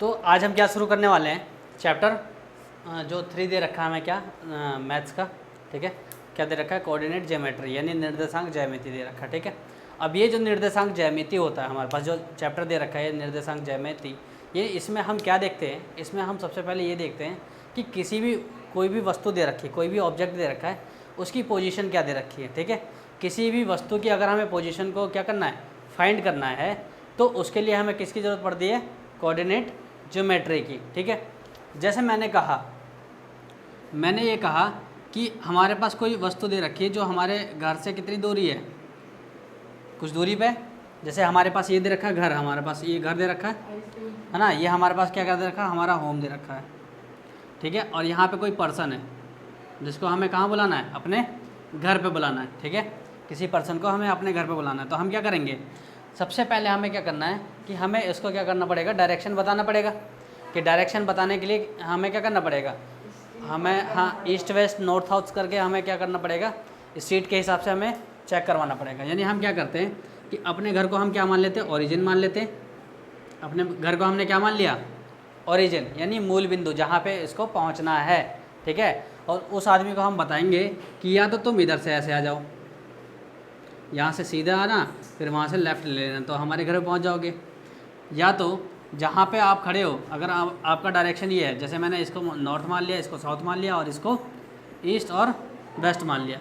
तो आज हम क्या शुरू करने वाले हैं, चैप्टर जो 3 दे रखा है हमें, क्या मैथ्स का, ठीक है। क्या दे रखा है, कोऑर्डिनेट ज्योमेट्री यानी निर्देशांक ज्यामिति दे रखा है, ठीक है। अब ये जो निर्देशांक ज्यामिति होता है हमारे पास, जो चैप्टर दे रखा है निर्देशांक ज्यामिति, ये इसमें हम क्या देखते हैं, इसमें हम सबसे पहले ये देखते हैं कि किसी भी कोई भी वस्तु दे रखी है, कोई भी ऑब्जेक्ट दे रखा है, उसकी पोजीशन क्या दे रखी है, ठीक है। किसी भी वस्तु की अगर हमें पोजीशन को क्या करना है, फाइंड करना है, तो उसके लिए हमें किसकी ज़रूरत पड़ती है, कोऑर्डिनेट ज्योमेट्री की, ठीक है। जैसे मैंने ये कहा कि हमारे पास कोई वस्तु दे रखी है जो हमारे घर से कितनी दूरी है, कुछ दूरी पे। जैसे हमारे पास ये दे रखा है घर, हमारे पास ये घर दे रखा है ना, ये हमारे पास क्या दे रखा है, हमारा होम दे रखा है, ठीक है। और यहाँ पे कोई पर्सन है जिसको हमें कहाँ बुलाना है, अपने घर पे बुलाना है, ठीक है। किसी पर्सन को हमें अपने घर पे बुलाना है, तो हम क्या करेंगे, सबसे पहले हमें क्या करना है कि हमें इसको क्या करना पड़ेगा, डायरेक्शन बताना पड़ेगा। कि डायरेक्शन बताने के लिए हमें क्या करना पड़ेगा, हमें हाँ ईस्ट वेस्ट नॉर्थ साउथ करके हमें क्या करना पड़ेगा, स्ट्रीट के हिसाब से हमें चेक करवाना पड़ेगा। यानी हम क्या करते हैं कि अपने घर को हम क्या मान लेते हैं, ओरिजिन मान लेते हैं। अपने घर को हमने क्या मान लिया, ओरिजिन यानी मूल बिंदु जहाँ पे इसको पहुँचना है, ठीक है। और उस आदमी को हम बताएंगे कि या तो तुम इधर से ऐसे आ जाओ, यहाँ से सीधा आना, फिर वहाँ से लेफ़्ट ले लेना, तो हमारे घर पे पहुँच जाओगे। या तो जहाँ पे आप खड़े हो, अगर आपका डायरेक्शन ये है, जैसे मैंने इसको नॉर्थ मान लिया, इसको साउथ मान लिया और इसको ईस्ट और वेस्ट मान लिया,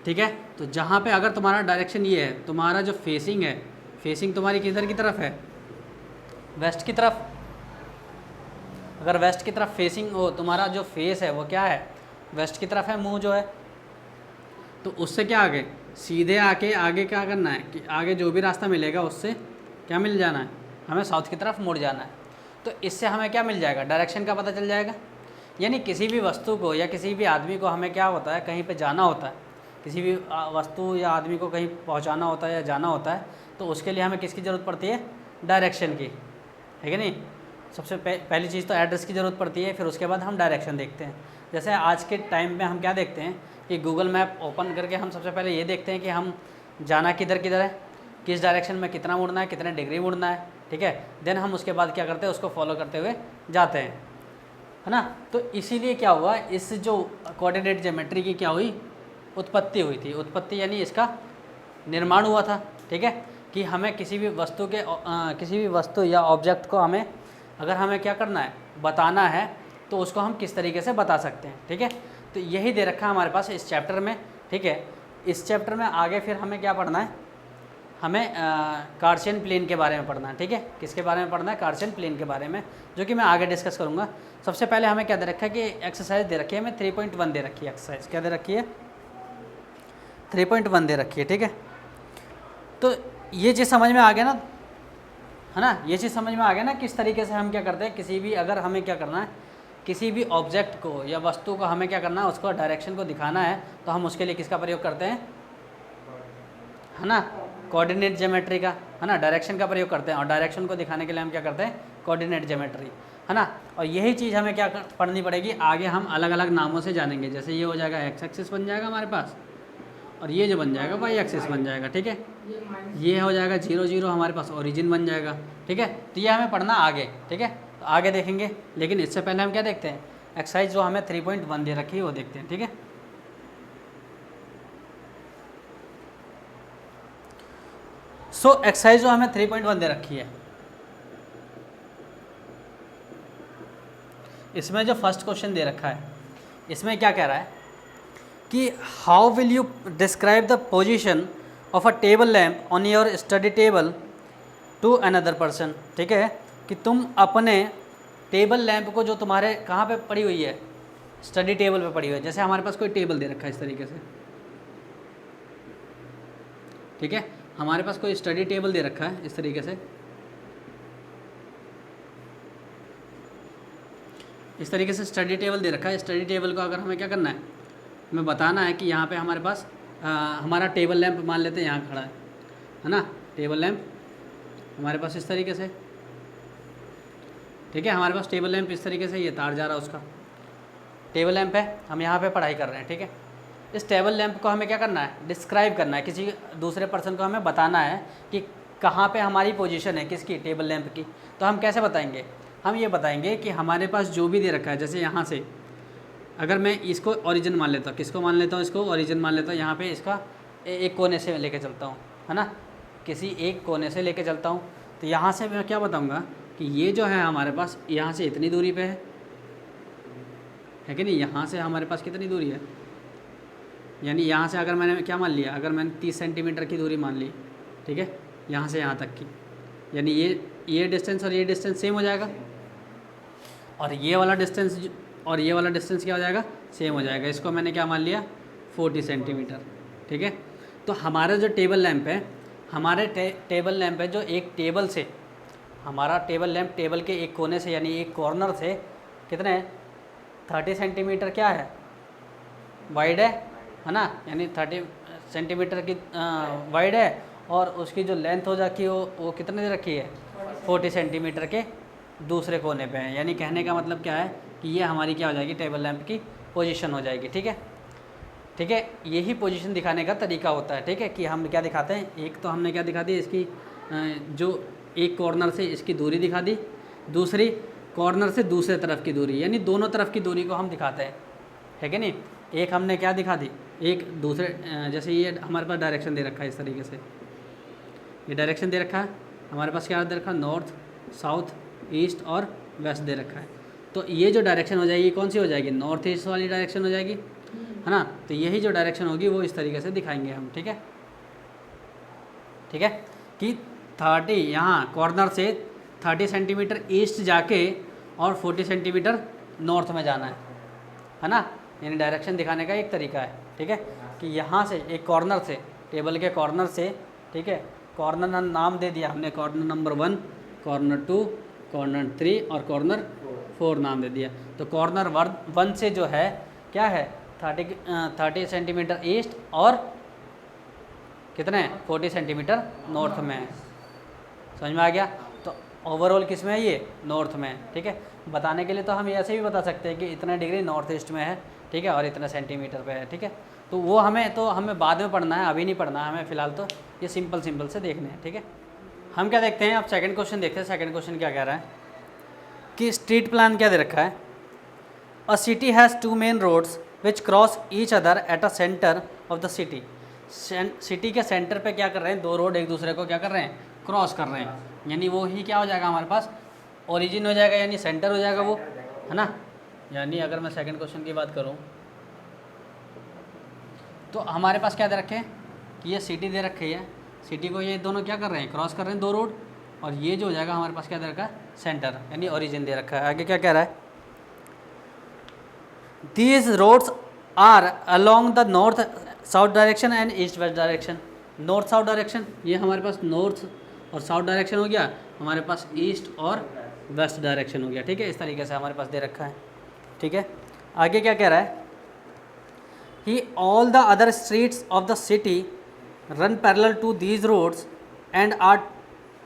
ठीक है। तो जहाँ पे अगर तुम्हारा डायरेक्शन ये है, तुम्हारा जो फेसिंग है, फेसिंग तुम्हारी किधर की तरफ है, वेस्ट की तरफ। अगर वेस्ट की तरफ फेसिंग हो, तुम्हारा जो फेस है वो क्या है, वेस्ट की तरफ है, मुँह जो है, तो उससे क्या आगे सीधे आके आगे क्या करना है कि आगे जो भी रास्ता मिलेगा उससे क्या मिल जाना है, हमें साउथ की तरफ मुड़ जाना है। तो इससे हमें क्या मिल जाएगा, डायरेक्शन का पता चल जाएगा। यानी किसी भी वस्तु को या किसी भी आदमी को हमें क्या होता है, कहीं पे जाना होता है, किसी भी वस्तु या आदमी को कहीं पहुंचाना होता है या जाना होता है, तो उसके लिए हमें किसकी ज़रूरत पड़ती है, डायरेक्शन की, है कि नहीं। सबसे पहली चीज़ तो एड्रेस की ज़रूरत पड़ती है, फिर उसके बाद हम डायरेक्शन देखते हैं। जैसे आज के टाइम में हम क्या देखते हैं कि गूगल मैप ओपन करके हम सबसे पहले ये देखते हैं कि हम जाना किधर है, किस डायरेक्शन में कितना मुड़ना है, कितने डिग्री मुड़ना है, ठीक है। देन हम उसके बाद क्या करते हैं, उसको फॉलो करते हुए जाते हैं, है ना। तो इसीलिए क्या हुआ, इस जो कोऑर्डिनेट ज्योमेट्री की क्या हुई, उत्पत्ति हुई थी। उत्पत्ति यानी इसका निर्माण हुआ था, ठीक है। कि हमें किसी भी वस्तु या ऑब्जेक्ट को हमें अगर हमें क्या करना है, बताना है, तो उसको हम किस तरीके से बता सकते हैं, ठीक है। तो यही दे रखा है हमारे पास इस चैप्टर में, ठीक है। इस चैप्टर में आगे फिर हमें क्या पढ़ना है, हमें कार्शियन प्लेन के बारे में पढ़ना है, ठीक है। किसके बारे में पढ़ना है, कार्शियन प्लेन के बारे में, जो कि मैं आगे डिस्कस करूँगा। सबसे पहले हमें क्या दे रखा है कि एक्सरसाइज दे रखी है, हमें 3.1 दे रखी है। एक्सरसाइज क्या दे रखी है, 3.1 दे रखी है, ठीक है। तो ये चीज़ समझ में आ गया ना, है ना, ये चीज़ समझ में आ गया ना, किस तरीके से हम क्या करते हैं, किसी भी अगर हमें क्या करना है, किसी भी ऑब्जेक्ट को या वस्तु को हमें क्या करना है, उसको डायरेक्शन को दिखाना है, तो हम उसके लिए किसका प्रयोग करते हैं, है ना, कोऑर्डिनेट ज्योमेट्री का, है ना, डायरेक्शन का प्रयोग करते हैं। और डायरेक्शन को दिखाने के लिए हम क्या करते हैं, कोऑर्डिनेट ज्योमेट्री, है ना। और यही चीज़ हमें क्या पढ़नी पड़ेगी, आगे हम अलग अलग नामों से जानेंगे। जैसे ये हो जाएगा एक्स एक्सिस बन जाएगा हमारे पास, और ये जो बन जाएगा वाई एक्सिस बन जाएगा, ठीक है। ये हो जाएगा 0 0, हमारे पास ओरिजिन बन जाएगा, ठीक है। तो ये हमें पढ़ना आगे, ठीक है, तो आगे देखेंगे। लेकिन इससे पहले हम क्या देखते हैं, एक्सरसाइज जो हमें 3.1 दे रखी है वो देखते हैं, ठीक है। सो एक्सरसाइज जो हमें 3.1 दे रखी है, इसमें जो फर्स्ट क्वेश्चन दे रखा है, इसमें क्या कह रहा है कि how will you describe the position of a table lamp on your study table to another person, ठीक है। कि तुम अपने टेबल लैंप को जो तुम्हारे कहाँ पे पड़ी हुई है, स्टडी टेबल पे पड़ी हुई है। जैसे हमारे पास कोई टेबल दे रखा है इस तरीके से, ठीक है, हमारे पास कोई स्टडी टेबल दे रखा है इस तरीके से, इस तरीके से स्टडी टेबल दे रखा है। स्टडी टेबल को अगर हमें क्या करना है, हमें बताना है कि यहाँ पे हमारे पास हमारा टेबल लैंप मान लेते हैं यहाँ खड़ा है ना, टेबल लैंप हमारे पास इस तरीके से, ठीक है। हमारे पास टेबल लैंप इस तरीके से, ये तार जा रहा है उसका, टेबल लैंप है, हम यहाँ पे पढ़ाई कर रहे हैं, ठीक है। इस टेबल लैंप को हमें क्या करना है, डिस्क्राइब करना है, किसी दूसरे पर्सन को हमें बताना है कि कहाँ पे हमारी पोजीशन है, किसकी, टेबल लैंप की। तो हम कैसे बताएंगे, हम ये बताएंगे कि हमारे पास जो भी दे रखा है, जैसे यहाँ से अगर मैं इसको ओरिजिन मान लेता हूँ, किसको मान लेता हूँ, इसको ओरिजिन मान लेता हूँ, यहाँ पे इसका एक कोने से लेके चलता हूँ, है ना, किसी एक कोने से लेके चलता हूँ, तो यहाँ से मैं क्या बताऊँगा कि ये जो है हमारे पास यहाँ से इतनी दूरी पे है कि नहीं, यहाँ से हमारे पास कितनी दूरी है, यानी यहाँ से अगर मैंने क्या मान लिया, अगर मैंने 30 सेंटीमीटर की दूरी मान ली, ठीक है, यहाँ से यहाँ तक की, यानी ये डिस्टेंस और ये डिस्टेंस सेम हो जाएगा, और ये वाला डिस्टेंस और ये वाला डिस्टेंस क्या हो जाएगा, सेम हो जाएगा। इसको मैंने क्या मान लिया, 40 सेंटीमीटर, ठीक है। तो हमारा जो टेबल लैंप है, हमारे टेबल लैंप है जो एक टेबल से, हमारा टेबल लैंप टेबल के एक कोने से यानी एक कॉर्नर से कितने 30 सेंटीमीटर क्या है, वाइड है ना, यानी 30 सेंटीमीटर की वाइड है, और उसकी जो लेंथ हो जाती है वो कितने दे रखी है, 40 सेंटीमीटर के दूसरे कोने पे है। यानी कहने का मतलब क्या है कि ये हमारी क्या हो जाएगी, टेबल लैंप की पोजीशन हो जाएगी, ठीक है, ठीक है। यही पोजीशन दिखाने का तरीका होता है, ठीक है, कि हम क्या दिखाते हैं, एक तो हमने क्या दिखा दी, इसकी जो एक कॉर्नर से इसकी दूरी दिखा दी, दूसरी कॉर्नर से दूसरे तरफ की दूरी, यानी दोनों तरफ की दूरी को हम दिखाते हैं, है कि नहीं। एक हमने क्या दिखा दी, एक दूसरे जैसे ये हमारे पास डायरेक्शन दे रखा है, इस तरीके से ये डायरेक्शन दे रखा है हमारे पास, क्या दे रखा है, नॉर्थ साउथ ईस्ट और वेस्ट दे रखा है। तो ये जो डायरेक्शन हो जाएगी कौन सी हो जाएगी, नॉर्थ ईस्ट वाली डायरेक्शन हो जाएगी, है ना। तो यही जो डायरेक्शन होगी वो इस तरीके से दिखाएंगे हम, ठीक है, ठीक है, कि 30 यहाँ कॉर्नर से 30 सेंटीमीटर ईस्ट जाके और 40 सेंटीमीटर नॉर्थ में जाना है ना, यानी डायरेक्शन दिखाने का एक तरीका है, ठीक है, कि यहाँ से एक कॉर्नर से, टेबल के कॉर्नर से, ठीक है, कॉर्नर नाम दे दिया हमने, कॉर्नर नंबर 1, कॉर्नर 2, कॉर्नर 3 और कॉर्नर 4 नाम दे दिया। तो कॉर्नर 1 से जो है क्या है, 30 सेंटीमीटर ईस्ट और कितने 40 सेंटीमीटर नॉर्थ में है, समझ में आ गया। तो ओवरऑल किस में है, ये नॉर्थ में है, ठीक है। बताने के लिए तो हम ऐसे भी बता सकते हैं कि इतने डिग्री नॉर्थ ईस्ट में है, ठीक है, और इतने सेंटीमीटर पे है, ठीक है। तो वो हमें बाद में पढ़ना है, अभी नहीं पढ़ना है हमें, फ़िलहाल तो ये सिंपल से देखने हैं, ठीक है। हम क्या देखते हैं, अब सेकंड क्वेश्चन देखते हैं। सेकंड क्वेश्चन क्या कह रहा है कि स्ट्रीट प्लान क्या दे रखा है, a city has 2 main roads which cross each other at a centre of the city. City के सेंटर पे क्या कर रहे हैं, 2 रोड एक दूसरे को क्या कर रहे हैं, क्रॉस कर रहे हैं, यानी वो ही क्या हो जाएगा हमारे पास, ओरिजिन हो जाएगा, यानी सेंटर हो जाएगा वो, है ना। यानी अगर मैं सेकंड क्वेश्चन की बात करूँ तो हमारे पास क्या दे रखे हैं कि ये सिटी दे रखी है, सिटी को ये दोनों क्या कर रहे हैं, क्रॉस कर रहे हैं 2 रोड, और ये जो हो जाएगा हमारे पास क्या दे रखा है, सेंटर, यानी ओरिजिन दे रखा है। आगे क्या कह रहा है, these roads are along the north south direction and east west direction. North south direction, ये हमारे पास नॉर्थ और साउथ डायरेक्शन हो गया, हमारे पास ईस्ट और वेस्ट डायरेक्शन हो गया, ठीक है। इस तरीके से हमारे पास दे रखा है, ठीक है। आगे क्या कह रहा है, he all the other streets of the city run parallel to these roads and are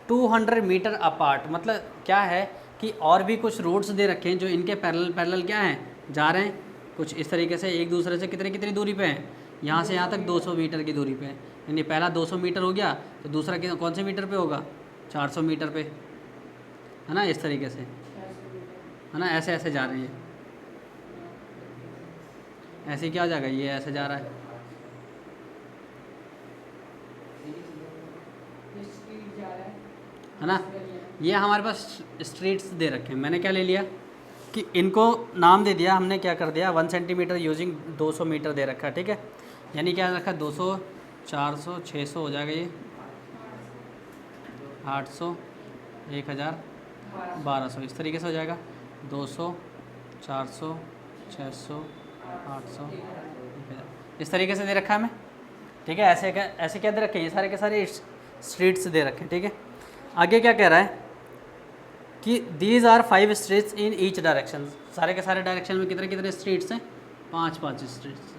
200 metre apart. मतलब क्या है कि और भी कुछ रोड्स दे रखे हैं जो इनके पैरेलल क्या हैं, जा रहे हैं, कुछ इस तरीके से एक दूसरे से कितनी दूरी पे हैं, यहाँ से यहाँ तक 200 मीटर की दूरी पे है, यानी पहला 200 मीटर हो गया, तो दूसरा कौन से मीटर पे होगा, 400 मीटर पे, है ना, इस तरीके से, है ना, ऐसे ऐसे जा रहे हैं, ऐसे क्या हो जाएगा, ये ऐसे जा रहा है, है ना। ये हमारे पास स्ट्रीट्स दे रखे हैं, मैंने क्या ले लिया कि इनको नाम दे दिया हमने, क्या कर दिया 1 सेंटीमीटर यूजिंग 200 मीटर दे रखा है, ठीक है। यानी क्या रखा, 200 400 600 हो जाएगा, ये 800 1000 1200 इस तरीके से हो जाएगा, 200 400 600 800 1000 इस तरीके से दे रखा है हमें, ठीक है। ऐसे क्या दे रखे हैं, ये सारे के सारे स्ट्रीट्स दे रखे हैं, ठीक है। आगे क्या कह रहा है कि these are 5 streets in each direction. सारे के सारे डायरेक्शन में कितने स्ट्रीट्स हैं, 5 स्ट्रीट्स।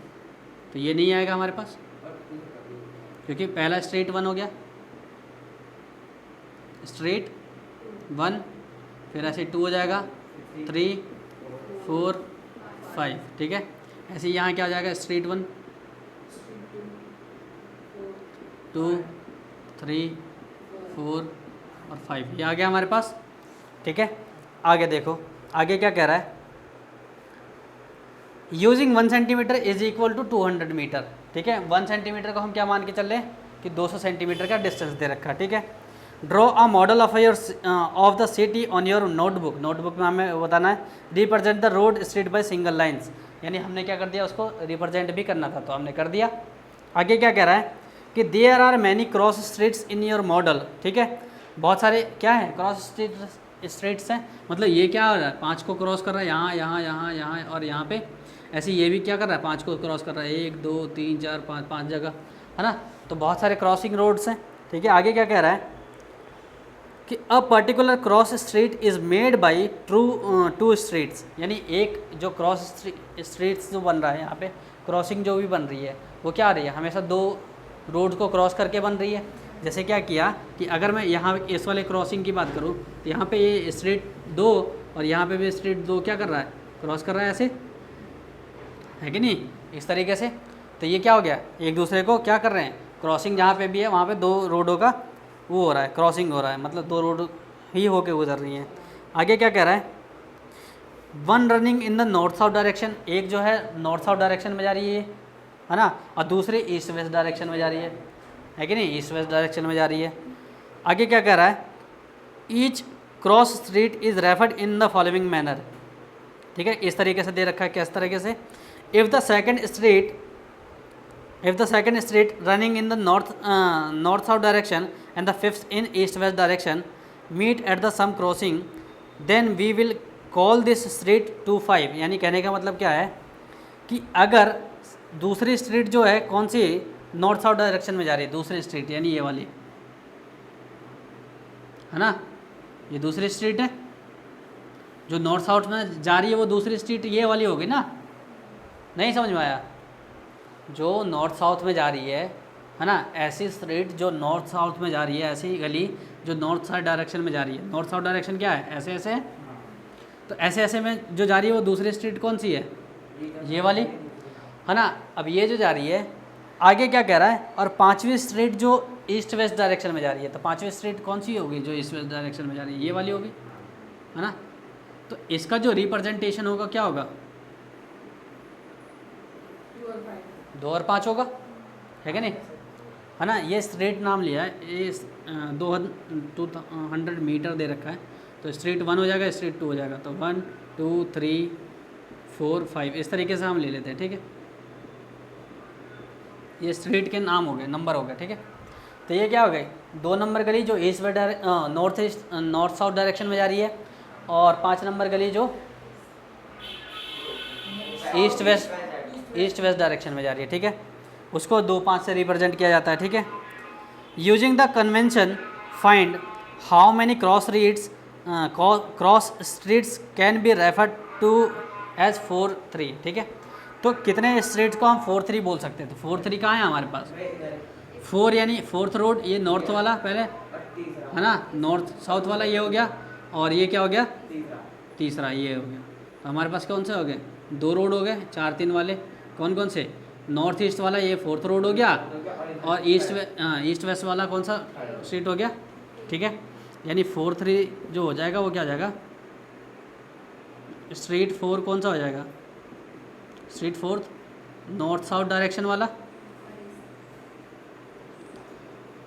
तो ये नहीं आएगा हमारे पास, क्योंकि पहला स्ट्रीट 1 हो गया, स्ट्रीट 1, फिर ऐसे 2 हो जाएगा, 3 4 5, ठीक है। ऐसे यहाँ क्या हो जाएगा, स्ट्रीट 1 2 3 4 और 5, ये आ गया हमारे पास, ठीक है। आगे देखो, आगे क्या कह रहा है, using 1 centimetre is equal to 200 metre. ठीक है, 1 सेंटीमीटर को हम क्या मान के चल रहे हैं कि 200 सेंटीमीटर का डिस्टेंस दे रखा है। ठीक है, draw a model of your of the city on your notebook. Notebook में हमें बताना है represent the road street by single lines, यानी हमने क्या कर दिया, उसको रिप्रेजेंट भी करना था तो हमने कर दिया। आगे क्या कह रहा है कि there are many cross streets in your model. ठीक है, बहुत सारे क्या है क्रॉस स्ट्रीट्स हैं, मतलब ये क्या हो रहा है, 5 को क्रॉस कर रहा है, यहाँ यहाँ यहाँ यहाँ और यहाँ पे, ऐसे ये भी क्या कर रहा है, 5 को क्रॉस कर रहा है, 1 2 3 4 5 5 जगह, है ना। तो बहुत सारे क्रॉसिंग रोड्स हैं। ठीक है, आगे क्या कह रहा है कि a particular cross street is made by two streets, यानी एक जो क्रॉस स्ट्रीट्स जो बन रहा है यहाँ पे, क्रॉसिंग जो भी बन रही है वो क्या आ रही है, हमेशा 2 रोड को क्रॉस करके बन रही है। जैसे क्या किया कि अगर मैं यहाँ इस वाले क्रॉसिंग की बात करूँ तो यहाँ पे ये स्ट्रीट 2 और यहाँ पे भी स्ट्रीट 2 क्या कर रहा है, क्रॉस कर रहा है, ऐसे है कि नहीं, इस तरीके से। तो ये क्या हो गया, एक दूसरे को क्या कर रहे हैं, क्रॉसिंग जहाँ पे भी है वहाँ पे 2 रोडों का वो हो रहा है, क्रॉसिंग हो रहा है, मतलब 2 रोड ही होके गुजर रही हैं। आगे क्या कह रहा है, one running in the north south direction, एक जो है नॉर्थ साउथ डायरेक्शन में जा रही है ना, और दूसरी ईस्ट वेस्ट डायरेक्शन में जा रही है कि नहीं, ईस्ट वेस्ट डायरेक्शन में जा रही है। आगे क्या कह रहा है, each cross street is referred in the following manner. ठीक है, इस तरीके से दे रखा है, किस तरीके से, if the second street running in the north south direction and the fifth in east west direction meet at the same crossing then we will call this street 2 5। यानी कहने का मतलब क्या है कि अगर दूसरी स्ट्रीट जो है कौन सी, नॉर्थ साउथ डायरेक्शन में जा रही है दूसरी स्ट्रीट, यानी ये वाली है ना, ये दूसरी स्ट्रीट है जो नॉर्थ साउथ में जा रही है, वो दूसरी स्ट्रीट ये वाली होगी ना, नहीं समझ में आया, जो नॉर्थ साउथ में जा रही है ना, ऐसी स्ट्रीट जो नॉर्थ साउथ में जा रही है, ऐसी गली जो नॉर्थ साउथ डायरेक्शन में जा रही है। नॉर्थ साउथ डायरेक्शन क्या है, ऐसे ऐसे, तो ऐसे ऐसे में जो जा रही है वो दूसरी स्ट्रीट कौन सी है, ये वाली है ना। अब ये जो जा रही है, आगे क्या कह रहा है, और 5वीं स्ट्रीट जो ईस्ट वेस्ट डायरेक्शन में जा रही है, तो 5वीं स्ट्रीट कौन सी होगी जो ईस्ट वेस्ट डायरेक्शन में जा रही है, ये वाली होगी, है ना। तो इसका जो रिप्रेजेंटेशन होगा क्या होगा, 2 और 5 होगा, है कि नहीं, है ना। ये स्ट्रीट नाम लिया है, ये 200 मीटर दे रखा है, तो स्ट्रीट 1 हो जाएगा, स्ट्रीट 2 हो जाएगा, तो 1 2 3 4 5 इस तरीके से हम ले लेते हैं। ठीक है, ये स्ट्रीट के नाम हो गए, नंबर हो गए। ठीक है, तो ये क्या हो गई, 2 नंबर गली जो east west north south direction में जा रही है, और 5 नंबर गली जो ईस्ट वेस्ट डायरेक्शन में जा रही है। ठीक है, उसको 2 5 से रिप्रेजेंट किया जाता है। ठीक है, using the convention find how many cross streets can be referred to as 4 3। ठीक है, तो कितने स्ट्रीट्स को हम 4 3 बोल सकते हैं, तो 4 3 कहाँ है हमारे पास, 4 यानी 4th रोड, ये नॉर्थ वाला पहले है ना, नॉर्थ साउथ वाला ये हो गया, और ये क्या हो गया, तीसरा ये हो गया। तो हमारे पास कौन से हो गए, 2 रोड हो गए, 4 3 वाले, कौन कौन से, नॉर्थ ईस्ट वाला ये 4th रोड हो गया, और ईस्ट वेस्ट वाला कौन सा स्ट्रीट हो गया। ठीक है, यानी 4 3 जो हो जाएगा वो क्या हो जाएगा, स्ट्रीट 4 कौन सा हो जाएगा, स्ट्रीट 4 नॉर्थ साउथ डायरेक्शन वाला,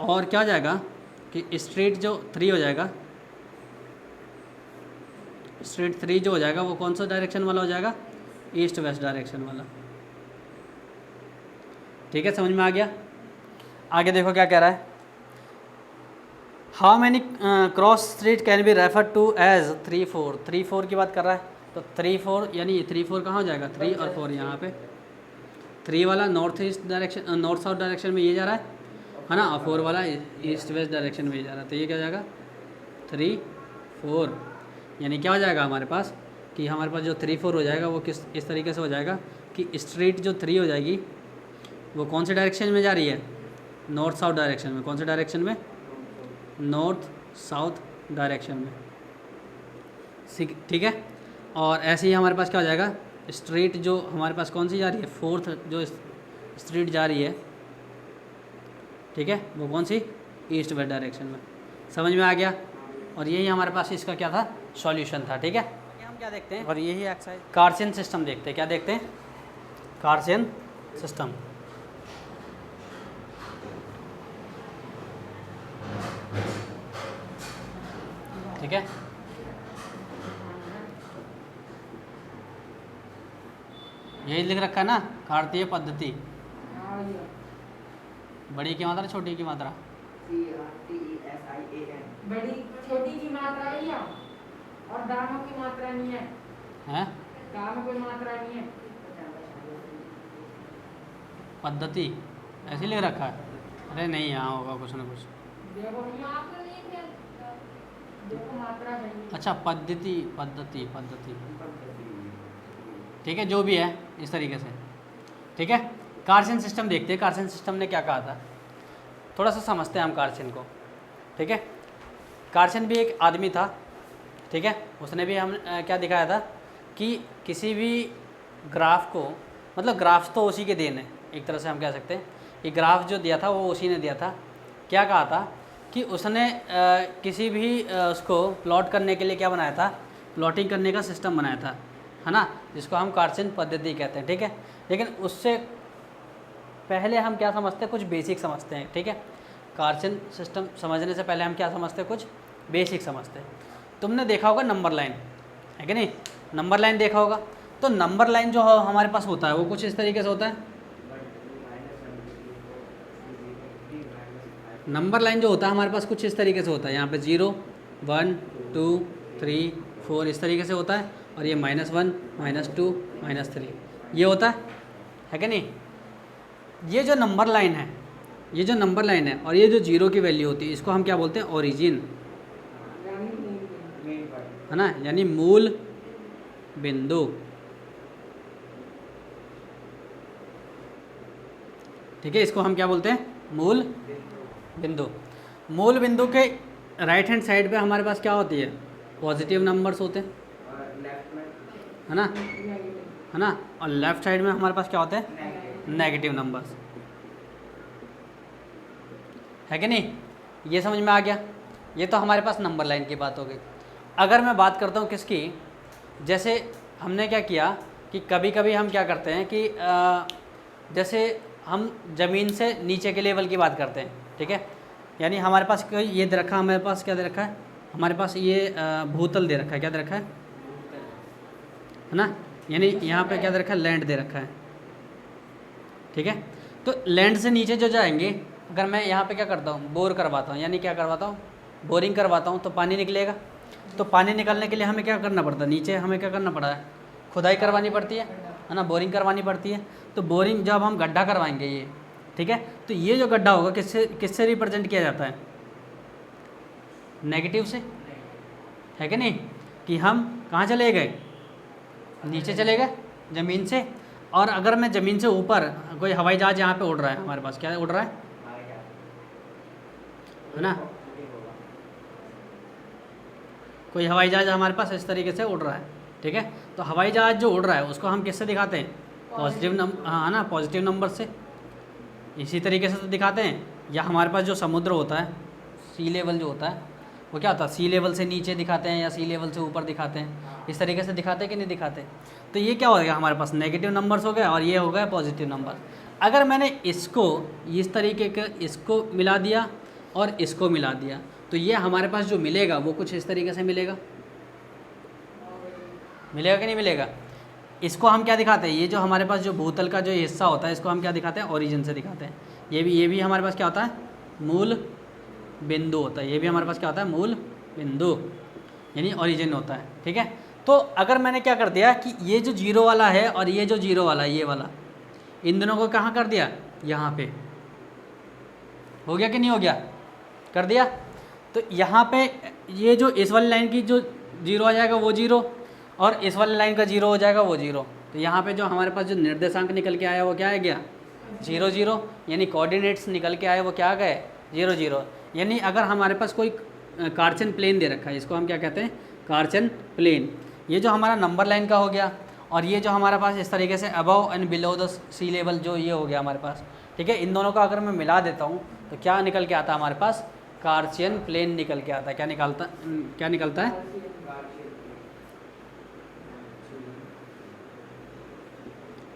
और क्या हो जाएगा कि स्ट्रीट जो 3 हो जाएगा, स्ट्रीट 3 जो हो जाएगा वो कौन सा डायरेक्शन वाला हो जाएगा, ईस्ट वेस्ट डायरेक्शन वाला। ठीक है, समझ में आ गया। आगे देखो क्या कह रहा है, how many cross street can be refer to as 3 4। 3 4 की बात कर रहा है, तो 3 4 यानी 3 4 कहाँ हो जाएगा, 3 और 4 यहाँ पे, 3 वाला north east direction north south direction में ये जा रहा है ना, और 4 वाला ईस्ट वेस्ट डायरेक्शन में ये जा रहा है, तो ये क्या हो जाएगा 3 4, यानी क्या हो जाएगा हमारे पास कि हमारे पास जो 3 4 हो जाएगा वो इस तरीके से हो जाएगा कि स्ट्रीट जो 3 हो जाएगी वो कौन से डायरेक्शन में जा रही है, नॉर्थ साउथ डायरेक्शन में, कौन से डायरेक्शन में, नॉर्थ साउथ डायरेक्शन में। ठीक है, और ऐसे ही हमारे पास क्या हो जाएगा, स्ट्रीट जो हमारे पास कौन सी जा रही है, 4th जो स्ट्रीट जा रही है, ठीक है, वो कौन सी, ईस्ट वेस्ट डायरेक्शन में। समझ में आ गया। और यही हमारे पास इसका क्या था, सॉल्यूशन था। ठीक है, हम क्या देखते हैं और यही एक्सरसाइज कार्शियन सिस्टम देखते हैं। क्या देखते हैं? कार्शियन सिस्टम। ठीक है, यही लिख रखा है ना, कार्तीय पद्धति। बड़ी की मात्रा, छोटी की मात्रा, बड़ी छोटी की मात्रा भैया, और दानों की मात्रा नहीं है। हैं? दानों की मात्रा नहीं है। पद्धति ऐसे लिख रखा है। अरे नहीं, यहाँ होगा कुछ ना कुछ। देखो मात्रा नहीं है, देखो मात्रा नहीं। अच्छा, पद्धति पद्धति पद्धति, ठीक है, जो भी है इस तरीके से। ठीक है, कार्शियन सिस्टम देखते हैं। कार्शियन सिस्टम ने क्या कहा था, थोड़ा सा समझते हैं हम कार्शियन को। ठीक है, कार्शियन भी एक आदमी था। ठीक है, उसने भी हम क्या दिखाया था कि किसी भी ग्राफ को, मतलब ग्राफ्स तो उसी के देन है, एक तरह से हम कह सकते हैं। ये ग्राफ जो दिया था वो उसी ने दिया था। क्या कहा था कि उसने किसी भी उसको प्लॉट करने के लिए क्या बनाया था, प्लॉटिंग करने का सिस्टम बनाया था, है ना, जिसको हम कार्शियन पद्धति कहते हैं। ठीक है, लेकिन उससे पहले हम क्या समझते हैं, कुछ बेसिक समझते हैं। ठीक है, कार्शियन सिस्टम समझने से पहले हम क्या समझते हैं, कुछ बेसिक समझते हैं। तुमने देखा होगा नंबर लाइन, है कि नहीं? नंबर लाइन देखा होगा। तो नंबर लाइन जो हमारे पास होता है वो कुछ इस तरीके से होता है। नंबर लाइन जो होता है हमारे पास कुछ इस तरीके से होता है। यहाँ पे 0 1 2 3 4 इस तरीके से होता है, और ये -1 -2 -3 ये होता है कि नहीं? ये जो नंबर लाइन है, ये जो नंबर लाइन है और ये जो 0 की वैल्यू होती है, इसको हम क्या बोलते हैं, ओरिजिन, है ना, यानी मूल बिंदु। ठीक है, इसको हम क्या बोलते हैं, मूल बिंदु। मूल बिंदु के राइट हैंड साइड पे हमारे पास क्या होती है, पॉजिटिव नंबर्स होते हैं, है ना, है ना, और लेफ्ट साइड में हमारे पास क्या होते हैं, नेगेटिव नंबर्स, है कि नहीं? ये समझ में आ गया। ये तो हमारे पास नंबर लाइन की बात हो गई। अगर मैं बात करता हूँ किसकी, जैसे हमने क्या किया कि कभी कभी हम क्या करते हैं कि जैसे हम ज़मीन से नीचे के लेवल की बात करते हैं। ठीक है, यानी हमारे पास कोई ये दे रखा, हमारे पास क्या दे रखा है, हमारे पास ये भूतल दे रखा है। क्या दे रखा है ना, यानी यहाँ पे क्या दे रखा है, लैंड दे रखा है। ठीक है, तो लैंड से नीचे जो जाएंगे, अगर मैं यहाँ पे क्या करता हूँ, बोर करवाता हूँ, यानी क्या करवाता हूँ, बोरिंग करवाता हूँ, तो पानी निकलेगा। तो पानी निकलने के लिए हमें क्या करना पड़ता है, नीचे हमें क्या करना पड़ा है, खुदाई करवानी पड़ती है ना, बोरिंग करवानी पड़ती है। तो बोरिंग जब हम गड्ढा करवाएंगे ये, ठीक है, तो ये जो गड्ढा होगा किससे किससे रिप्रेजेंट किया जाता है, नेगेटिव से, है कि नहीं? कि हम कहाँ चले गए, नीचे चले गए ज़मीन से। और अगर मैं ज़मीन से ऊपर, कोई हवाई जहाज़ यहाँ पे उड़ रहा है, हमारे पास क्या उड़ रहा है ना, कोई हवाई जहाज़ हमारे पास इस तरीके से उड़ रहा है। ठीक है, तो हवाई जहाज़ जो उड़ रहा है उसको हम किससे दिखाते हैं, पॉजिटिव नंबर, हाँ ना, पॉजिटिव नंबर से। इसी तरीके से तो दिखाते हैं। या हमारे पास जो समुद्र होता है, सी लेवल जो होता है, वो क्या होता है, सी लेवल से नीचे दिखाते हैं या सी लेवल से ऊपर दिखाते हैं, इस तरीके से दिखाते हैं कि नहीं दिखाते? तो ये क्या हो गया, हमारे पास नेगेटिव नंबर्स हो गए और ये हो गए पॉजिटिव नंबर। अगर मैंने इसको इस तरीके के, इसको मिला दिया और इसको मिला दिया, तो ये हमारे पास जो मिलेगा वो कुछ इस तरीके से मिलेगा। मिलेगा कि नहीं मिलेगा? इसको हम क्या दिखाते हैं, ये जो हमारे पास जो भूतल का जो हिस्सा होता है, इसको हम क्या दिखाते हैं, ओरिजिन से दिखाते हैं। ये भी हमारे पास क्या होता है, मूल बिंदु होता है। ये भी हमारे पास क्या होता है, मूल बिंदु, यानी ओरिजिन होता है। ठीक है, तो अगर मैंने क्या कर दिया कि ये जो 0 वाला है और ये जो 0 वाला है, ये वाला, इन दोनों को कहाँ कर दिया, यहाँ पे, हो गया कि नहीं हो गया, कर दिया। तो यहाँ पे ये जो इस वाली लाइन की जो 0 आ जाएगा वो 0, और इस वाली लाइन का 0 हो जाएगा वो 0। तो यहाँ पे जो हमारे पास जो निर्देशांक निकल के आया वो क्या आ गया, 0 0, यानी कोऑर्डिनेट्स निकल के आए वो क्या आ गए, 0 0। यानी अगर हमारे पास कोई कार्शियन प्लेन दे रखा है, इसको हम क्या कहते हैं, कार्शियन प्लेन। ये जो हमारा नंबर लाइन का हो गया, और ये जो हमारे पास इस तरीके से above and below the sea level जो ये हो गया हमारे पास। ठीक है, इन दोनों का अगर मैं मिला देता हूँ तो क्या निकल के आता है हमारे पास, कार्शियन प्लेन निकल के आता है। क्या निकलता है,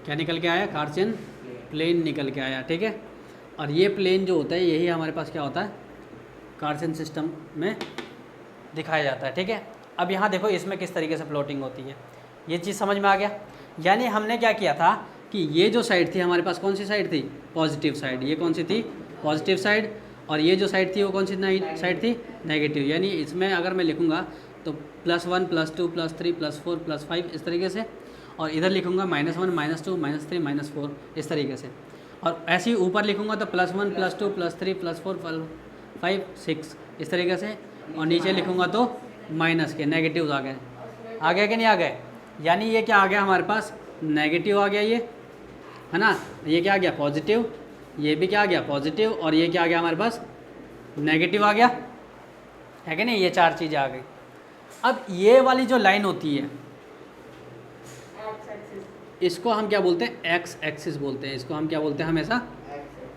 क्या निकल के आया, कार्टेशियन प्लेन निकल के आया, ठीक है। और ये प्लेन जो होता है यही हमारे पास क्या होता है, कार्टेशियन सिस्टम में दिखाया जाता है, ठीक है। अब यहाँ देखो इसमें किस तरीके से प्लॉटिंग होती है, ये चीज़ समझ में आ गया। यानी हमने क्या किया था कि ये जो साइड थी हमारे पास, कौन सी साइड थी, पॉजिटिव साइड, ये कौन सी थी, पॉजिटिव साइड, और ये जो साइड थी वो कौन सी साइड थी, नेगेटिव। यानी इसमें अगर मैं लिखूँगा तो +1 +2 +3 +4 +5 इस तरीके से, और इधर लिखूँगा -1 -2 -3 -4 इस तरीके से, और ऐसे ही ऊपर लिखूँगा तो +1 +2 +3 +4 +5 6 इस तरीके से, और नीचे लिखूँगा तो माइनस के नेगेटिव आ गए कि नहीं आ गए। यानी ये क्या आ गया हमारे पास, नेगेटिव आ गया ये, है ना। ये क्या आ गया, पॉजिटिव, ये भी क्या आ गया, पॉजिटिव, और ये क्या आ गया हमारे पास, नेगेटिव आ गया, है कि नहीं। ये चार चीज़ें आ गई। अब ये वाली जो लाइन होती है इसको हम क्या बोलते हैं, एक्स एक्सिस बोलते हैं, इसको हम क्या बोलते हैं हमेशा,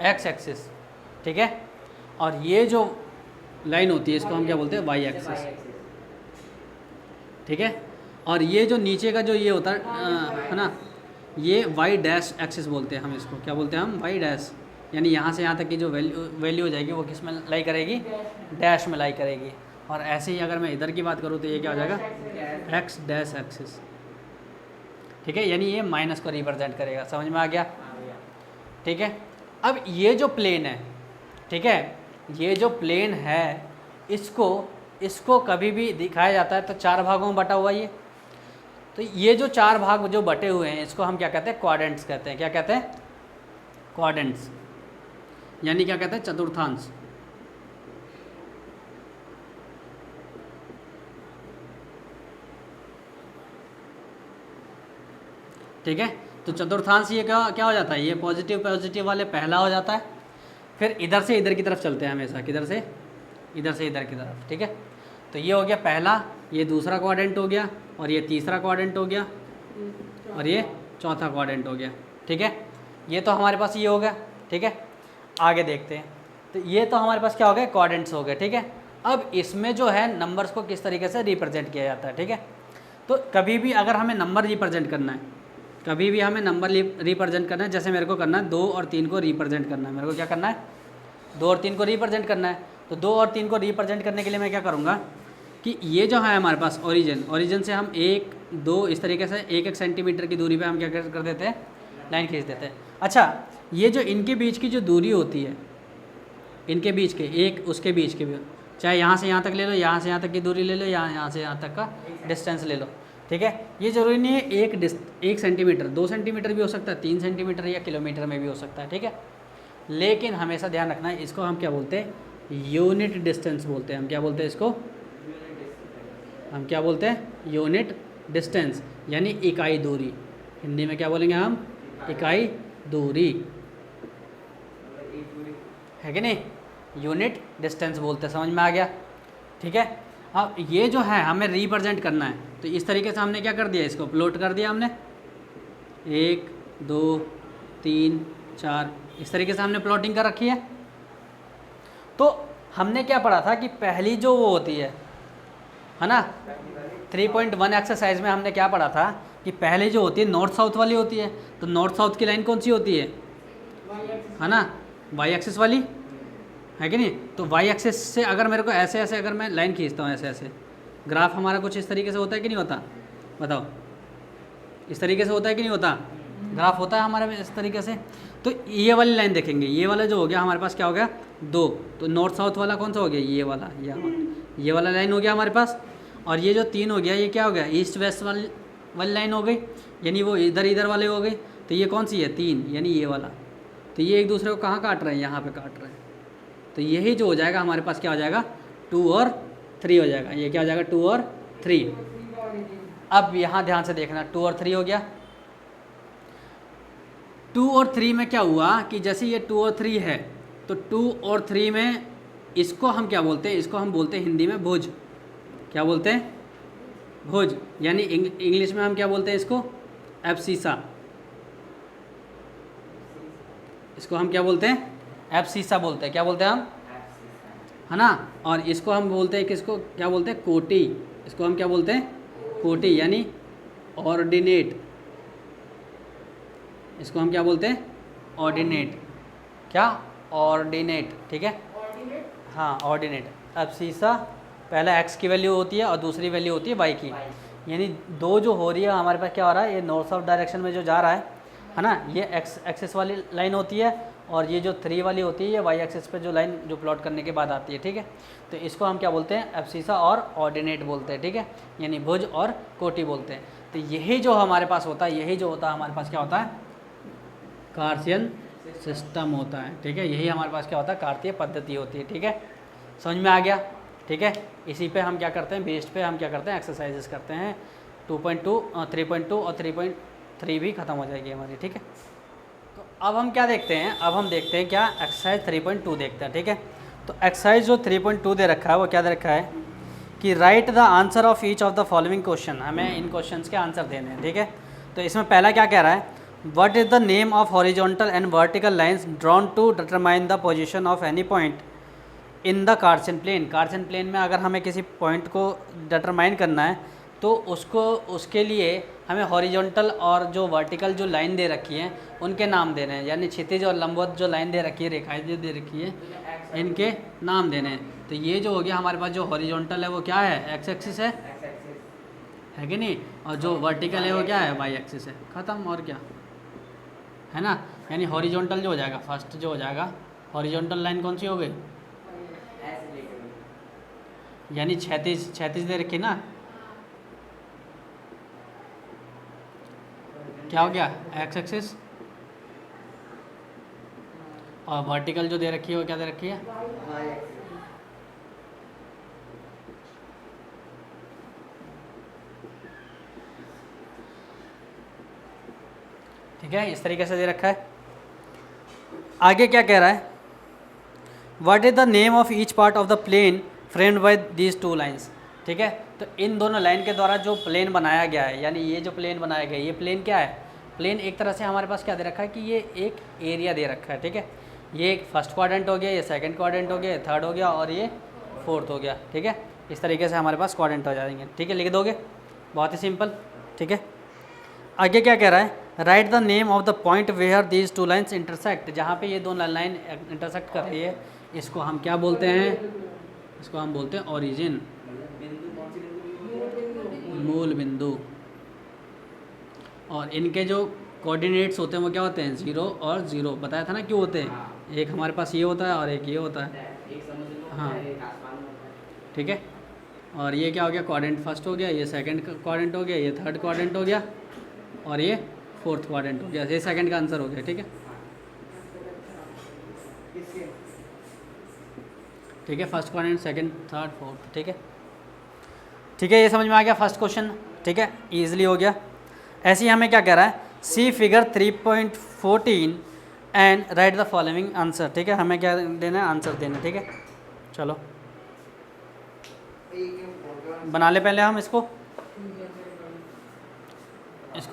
एक्स एक्सिस, ठीक है। और ये जो लाइन होती है इसको हम क्या बोलते हैं, वाई एक्सिस, ठीक है। और ये जो नीचे का जो ये होता है ना, ये वाई डैश एक्सिस बोलते हैं हम इसको, क्या बोलते हैं हम, वाई डैश। यानी यहाँ से यहाँ तक की जो वैल्यू हो जाएगी वो किस में लाई करेगी, डैश में लाई करेगी। और ऐसे ही अगर मैं इधर की बात करूँ तो ये क्या हो जाएगा, एक्स डैश एक्सिस, ठीक है। यानी ये माइनस को रिप्रेजेंट करेगा, समझ में आ गया, ठीक है। अब ये जो प्लेन है, ठीक है, ये जो प्लेन है इसको कभी भी दिखाया जाता है तो 4 भागों में बटा हुआ ये। तो ये जो 4 भाग जो बटे हुए हैं इसको हम क्या कहते हैं, क्वाड्रेंट्स कहते हैं। क्या कहते हैं, क्वाड्रेंट्स, यानी क्या कहते हैं, चतुर्थांश। ठीक है। तो चतुर्थांश ये क्या हो जाता है, ये पॉजिटिव वाले पहला हो जाता है, फिर इधर से इधर की तरफ चलते हैं हमेशा, किधर से इधर की तरफ, ठीक है। तो ये हो गया पहला, ये दूसरा क्वाड्रेंट हो गया, और ये तीसरा क्वाड्रेंट हो गया, और ये चौथा क्वाड्रेंट हो गया, ठीक है। ये तो हमारे पास ये हो गया, ठीक है। आगे देखते हैं, तो ये तो हमारे पास क्या हो गए, क्वाड्रेंट्स हो गए, ठीक है। अब इसमें जो है नंबर्स को किस तरीके से रिप्रेजेंट किया जाता है, ठीक है। तो कभी भी अगर हमें नंबर रिप्रेजेंट करना है, कभी भी हमें नंबर रिप्रेजेंट करना है, जैसे मेरे को करना है 2 और 3 को रिप्रेजेंट करना है, मेरे को क्या करना है, 2 और 3 को रिप्रेजेंट करना है। तो 2 और 3 को रिप्रेजेंट करने के लिए मैं क्या करूँगा कि ये जो है हमारे पास ओरिजिन से हम 1 2 इस तरीके से 1-1 सेंटीमीटर की दूरी पे हम क्या कर देते हैं, लाइन खींच देते हैं। अच्छा, ये जो इनके बीच की जो दूरी होती है, इनके बीच के एक उसके बीच के भी, चाहे यहाँ से यहाँ तक ले लो, यहाँ से यहाँ तक की दूरी ले लो, यहाँ से यहाँ तक का डिस्टेंस ले लो, ठीक है। ये ज़रूरी नहीं है 1 सेंटीमीटर, 2 सेंटीमीटर भी हो सकता है, 3 सेंटीमीटर या किलोमीटर में भी हो सकता है, ठीक है। लेकिन हमेशा ध्यान रखना है, इसको हम क्या बोलते हैं, यूनिट डिस्टेंस बोलते हैं। हम क्या बोलते हैं इसको, हम क्या बोलते हैं, यूनिट डिस्टेंस, यानी इकाई दूरी। हिंदी में क्या बोलेंगे हम, इकाई दूरी, है कि नहीं, यूनिट डिस्टेंस बोलते हैं, समझ में आ गया, ठीक है। अब ये जो है हमें रिप्रेजेंट करना है, तो इस तरीके से हमने क्या कर दिया, इसको प्लॉट कर दिया हमने, 1 2 3 4 इस तरीके से हमने प्लॉटिंग कर रखी है। तो हमने क्या पढ़ा था कि पहली जो वो होती है ना, 3.1 एक्सरसाइज में हमने क्या पढ़ा था कि पहले जो होती है नॉर्थ साउथ वाली होती है। तो नॉर्थ साउथ की लाइन कौन सी होती है ना, वाई एक्सिस वाली, है कि नहीं। तो वाई एक्सिस से अगर मेरे को ऐसे ऐसे अगर मैं लाइन खींचता हूँ ऐसे ऐसे, ग्राफ हमारा कुछ इस तरीके से होता है कि नहीं होता, बताओ, इस तरीके से होता है कि नहीं होता, ग्राफ होता है हमारे में इस तरीके से। तो ये वाली लाइन देखेंगे, ये वाला जो हो गया हमारे पास क्या हो गया 2, तो नॉर्थ साउथ वाला कौन सा हो गया, ये वाला लाइन हो गया हमारे पास। और ये जो 3 हो गया, ये क्या हो गया, ईस्ट वेस्ट वाली लाइन हो गई, यानी वो इधर वाले हो गई। तो ये कौन सी है, 3, यानी ये वाला। तो ये एक दूसरे को कहाँ काट रहे हैं, यहाँ पे काट रहे हैं। तो यही जो हो जाएगा हमारे पास क्या हो जाएगा, 2 और 3 हो जाएगा। ये क्या हो जाएगा, 2 और 3। अब यहाँ ध्यान से देखना, 2 और 3 हो गया। 2 और 3 में क्या हुआ कि जैसे ये 2 और 3 है, तो 2 और 3 में इसको हम क्या बोलते हैं, इसको हम बोलते हैं हिंदी में भुज। क्या बोलते हैं, भुज, यानी इंग्लिश में हम क्या बोलते हैं इसको, एब्सिसा। इसको हम क्या बोलते हैं, एब्सिसा बोलते हैं। क्या बोलते हैं हम, है ना। और इसको हम बोलते हैं, किसको क्या बोलते हैं, कोटि। इसको हम क्या बोलते हैं, कोटि, यानी ऑर्डिनेट, इसको हम क्या बोलते हैं? ऑर्डिनेट। क्या? ऑर्डिनेट, ठीक है। ऑर्डिनेट। हाँ, ऑर्डिनेट। अब सीसा पहला एक्स की वैल्यू होती है और दूसरी वैल्यू होती है वाई की, यानी दो जो हो रही है हमारे पास क्या हो रहा है, ये नॉर्थ साउथ डायरेक्शन में जो जा रहा है ना, ये एक्स एक्सिस वाली लाइन होती है और ये जो 3 वाली होती है ये वाई एक्सिस पे जो लाइन जो प्लॉट करने के बाद आती है, ठीक है। तो इसको हम क्या बोलते हैं? एब्सिसा और ऑर्डिनेट बोलते हैं, ठीक है, यानी भुज और कोटि बोलते हैं। तो यही जो हमारे पास होता है, यही जो होता है हमारे पास क्या होता है? कार्शियन सिस्टम होता है, ठीक है। यही हमारे पास क्या होता है? कार्तीय पद्धति होती है, ठीक है। समझ में आ गया, ठीक है। इसी पे हम क्या करते हैं, बेस्ड पे हम क्या करते हैं? एक्सरसाइजेस करते हैं। 2.2 3.2 और 3.3 भी ख़त्म हो जाएगी हमारी, ठीक है। तो अब हम क्या देखते हैं? अब हम देखते हैं क्या? एक्सरसाइज 3.2 देखते हैं, ठीक है। तो एक्सरसाइज जो 3.2 दे रखा है वो क्या दे रखा है कि right the answer of each of the following question, हमें इन क्वेश्चंस के आंसर देने हैं, ठीक है। तो इसमें पहला क्या कह रहा है? What is the name of horizontal and vertical lines drawn to determine the position of any point in the Cartesian plane. Cartesian plane में अगर हमें किसी पॉइंट को डिटरमाइन करना है तो उसके लिए हमें हॉरिजॉन्टल और जो वर्टिकल जो लाइन दे रखी है उनके नाम देने हैं, यानी क्षितिज और लंबवत जो लाइन दे रखी है, रेखाएं जो दे रखी है, इनके नाम देने हैं। तो ये जो हो गया हमारे पास, जो हॉरिजॉन्टल है वो क्या है? एक्स एक्सिस है कि नहीं, और जो वर्टिकल है वो क्या है? वाई एक्सिस है। ख़त्म, और क्या है ना। यानी हॉरिजॉन्टल जो हो जाएगा, फर्स्ट जो हो जाएगा हॉरिजॉन्टल लाइन कौन सी हो गई? यानी क्षैतिज दे रखी ना, क्या हो गया? X axis. और वर्टिकल जो दे रखी है वो क्या दे रखी है? ठीक है, इस तरीके से दे रखा है। आगे क्या कह रहा है? What is the name of each part of the plane framed by these two lines, ठीक है। तो इन दोनों लाइन के द्वारा जो प्लेन बनाया गया है, यानी ये जो प्लेन बनाया गया है, ये प्लेन क्या है? प्लेन एक तरह से हमारे पास क्या दे रखा है कि ये एक एरिया दे रखा है, ठीक है। ये एक फर्स्ट क्वाड्रेंट हो गया, ये सेकंड क्वाड्रेंट हो गया, ये थर्ड हो गया और ये फोर्थ हो गया, ठीक है। इस तरीके से हमारे पास क्वाड्रेंट हो जाएंगे, ठीक है। लिख दोगे, बहुत ही सिंपल, ठीक है। आगे क्या कह रहा है? Write the name of the point where these two lines intersect, जहाँ पे ये दोनों लाइन इंटरसेक्ट कर रही है, इसको हम क्या बोलते हैं? इसको हम बोलते हैं ओरिजिन, मूल बिंदु। और इनके जो कोऑर्डिनेट्स होते हैं वो क्या होते हैं? 0 और 0। बताया था ना क्यों होते हैं? एक हमारे पास ये होता है और एक ये होता है, हाँ, ठीक है। और ये क्या हो गया? क्वाड्रेंट फर्स्ट हो गया, ये सेकंड क्वाड्रेंट हो गया, ये थर्ड क्वाड्रेंट हो गया और ये फोर्थ क्वाड्रेंट हो गया। ये सेकंड का आंसर हो गया, ठीक है। ठीक है, first quadrant, second, third, fourth, ठीक है। ठीक है, ये समझ में आ गया फर्स्ट क्वेश्चन, ठीक है, ईजिली हो गया। ऐसे ही हमें क्या कह रहा है? See figure 3.14 and write the following answer, ठीक है। हमें क्या देना है? आंसर देना, ठीक है। चलो बना ले पहले हम इसको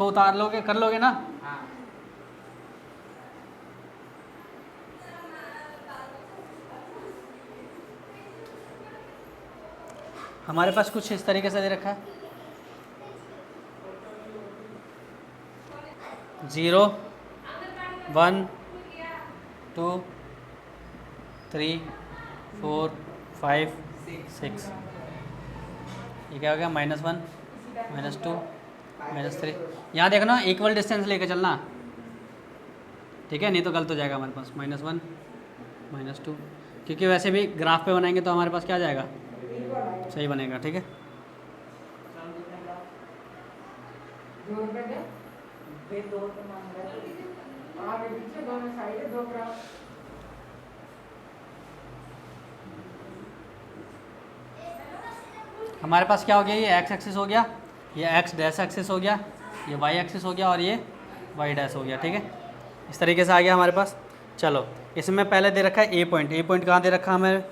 उतार लोगे, कर लोगे ना? हमारे पास कुछ इस तरीके से दे रखा है, 0 1 2 3 4 5 6। ये क्या हो गया? -1 -2 -3। यहाँ देखना, इक्वल डिस्टेंस लेके चलना, ठीक है, नहीं तो गलत हो जाएगा हमारे पास। -1 -2, क्योंकि वैसे भी ग्राफ पे बनाएंगे तो हमारे पास क्या आ जाएगा? सही बनेगा, ठीक है। हमारे पास क्या हो गया? ये एक्स एक्सिस हो गया, ये एक्स डैश एक्सिस हो गया, ये वाई एक्सिस हो गया और ये वाई डैश हो गया, ठीक है। इस तरीके से आ गया हमारे पास। चलो, इसमें पहले दे रखा है ए पॉइंट। ए पॉइंट कहाँ दे रखा है हमें?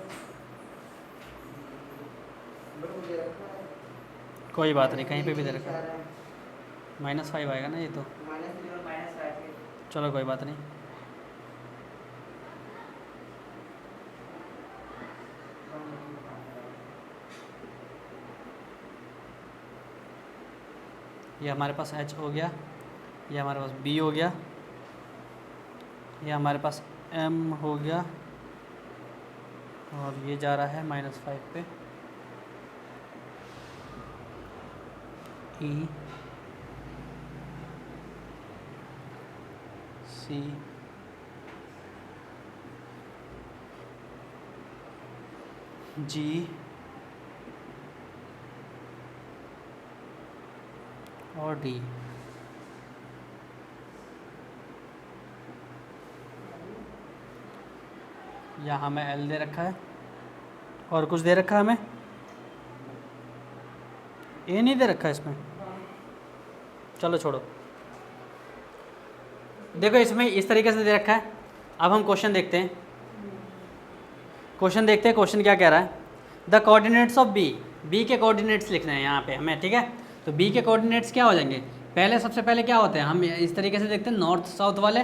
कोई बात नहीं, कहीं पे भी दे रखा है। -5 आएगा ना ये तो, चलो कोई बात नहीं। ये हमारे पास H हो गया, ये हमारे पास B हो गया ये हमारे पास m हो गया और ये जा रहा है -5 पे, E C G और D। यहाँ हमें L दे रखा है और कुछ दे रखा है हमें, A नहीं दे रखा है इसमें, चलो छोड़ो। देखो इसमें इस तरीके से दे रखा है। अब हम क्वेश्चन देखते हैं, क्वेश्चन क्या कह रहा है। The coordinates of B, B के कोऑर्डिनेट्स लिखने हैं यहाँ पे हमें, ठीक है। तो बी के कोऑर्डिनेट्स क्या हो जाएंगे, सबसे पहले क्या होते हैं, हम इस तरीके से देखते हैं नॉर्थ साउथ वाले,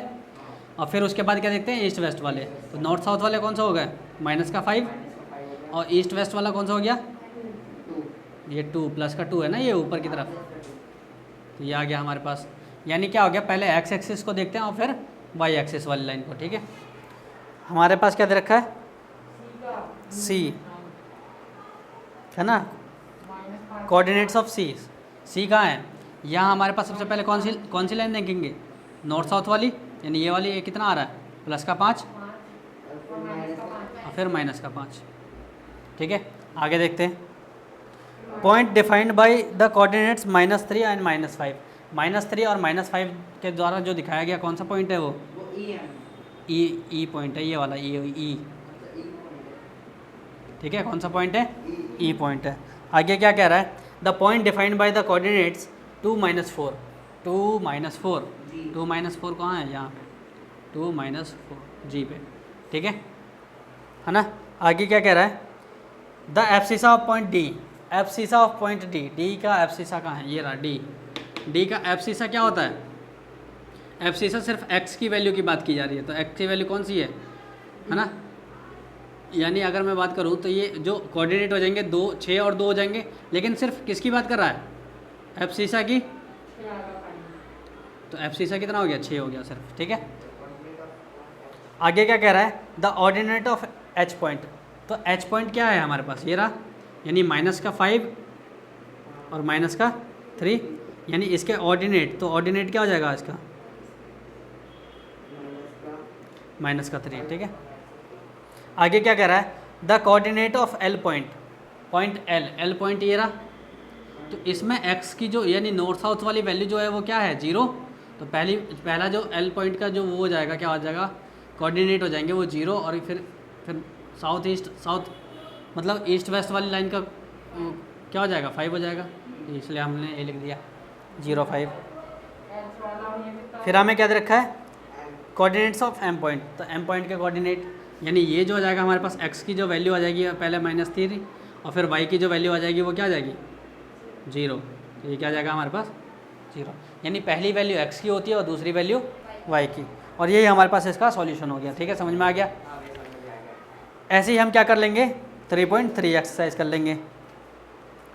और फिर उसके बाद क्या देखते हैं ईस्ट वेस्ट वाले। तो नॉर्थ साउथ वाले कौन सा हो गया -5, और ईस्ट वेस्ट वाला कौन सा हो गया, ये 2 +2 है ना, ये ऊपर की तरफ। तो ये आ गया हमारे पास, यानी क्या हो गया, पहले एक्स एक्सिस को देखते हैं और फिर वाई एक्सिस वाली लाइन को, ठीक है। हमारे पास क्या दे रखा है, सी है ना, कोऑर्डिनेट्स ऑफ सी। सी कहाँ है, यहाँ हमारे पास सबसे पहले कौन सी लाइन देखेंगे, नॉर्थ साउथ वाली, यानी ये वाली। ये कितना आ रहा है, +5 और फिर -5, ठीक है। आगे देखते हैं, point defined by the coordinates -3 and -5। -3 और -5 के द्वारा जो दिखाया गया कौन सा पॉइंट है, वो ई पॉइंट है, ये वाला ई, ठीक है। कौन सा पॉइंट है, ई पॉइंट है। आगे क्या कह रहा है, the point defined by the coordinates 2 -4, 2 -4 कहाँ है, यहाँ पे 2 -4 जी पे, ठीक है ना। आगे क्या कह रहा है, the abscissa of point D, abscissa of point D, D का एब्सिसा कहाँ है, ये रहा डी का एब्सिसा क्या होता है, एब्सिसा सिर्फ एक्स की वैल्यू की बात की जा रही है। तो एक्स की वैल्यू कौन सी है ना, यानी अगर मैं बात करूँ तो ये जो कोऑर्डिनेट हो जाएंगे 2, 6 और 2 हो जाएंगे, लेकिन सिर्फ किसकी बात कर रहा है, एब्सिसा की। तो एब्सिसा कितना हो गया, 6 हो गया सिर्फ, ठीक है। आगे क्या कह रहा है, the ordinate of H point. तो एच पॉइंट क्या है हमारे पास, ये रहा, यानी -5 और -3, यानी इसके ऑर्डिनेट। तो ऑर्डिनेट क्या हो जाएगा इसका, -3, ठीक है। आगे क्या कह रहा है, the coordinate of L point, L point ये रहा। तो इसमें एक्स की जो यानी नॉर्थ साउथ वाली वैल्यू जो है वो क्या है, 0। तो पहला जो एल पॉइंट का जो वो हो जाएगा, क्या हो जाएगा, कोऑर्डिनेट हो जाएंगे वो 0, और फिर साउथ मतलब ईस्ट वेस्ट वाली लाइन का क्या हो जाएगा, 5 हो जाएगा। इसलिए हमने ये लिख दिया 0, 5। फिर हमें क्या दे रखा है, कोऑर्डिनेट्स ऑफ एम पॉइंट। तो एम पॉइंट के कोऑर्डिनेट, यानी ये जो हो जाएगा हमारे पास, एक्स की जो वैल्यू आ जाएगी पहले -3, और फिर वाई की जो वैल्यू आ जाएगी वो क्या आ जाएगी, 0। तो ये क्या आ जाएगा हमारे पास, 0। यानी पहली वैल्यू एक्स की होती है और दूसरी वैल्यू वाई की, और यही हमारे पास इसका सॉल्यूशन हो गया, ठीक है। समझ में आ गया। ऐसे ही हम क्या कर लेंगे, 3.3 एक्सरसाइज कर लेंगे,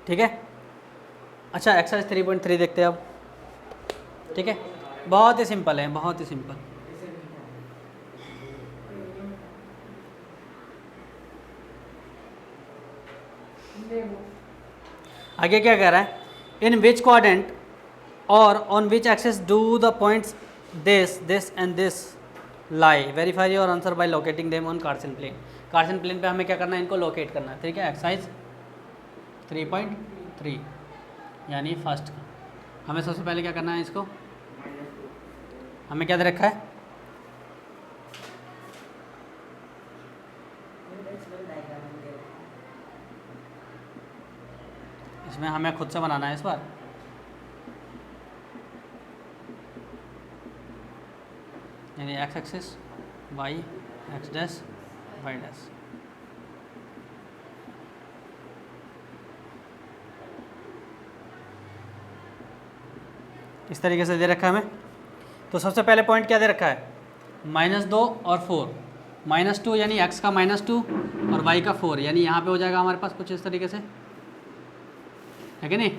ठीक है। अच्छा, एक्सरसाइज 3.3 देखते हैं अब, ठीक है। बहुत ही सिंपल है, बहुत ही सिंपल। आगे क्या कह रहा है, in which quadrant or on which axis do the points this and this lie, verify your answer by locating them on Cartesian plane. Cartesian plane पे हमें क्या करना है, इनको लोकेट करना है, ठीक है। एक्सरसाइज 3.3 यानी फर्स्ट, हमें सबसे पहले क्या करना है, इसको हमें क्या दे रखा है, इसमें हमें खुद से बनाना है इस बार। यानी X axis, Y, X dash, Y dash. इस तरीके से दे रखा है हमें। तो सबसे पहले पॉइंट क्या दे रखा है, -2 और 4। -2 यानी x का -2 और y का 4, यानी यहाँ पे हो जाएगा हमारे पास कुछ इस तरीके से, है कि नहीं।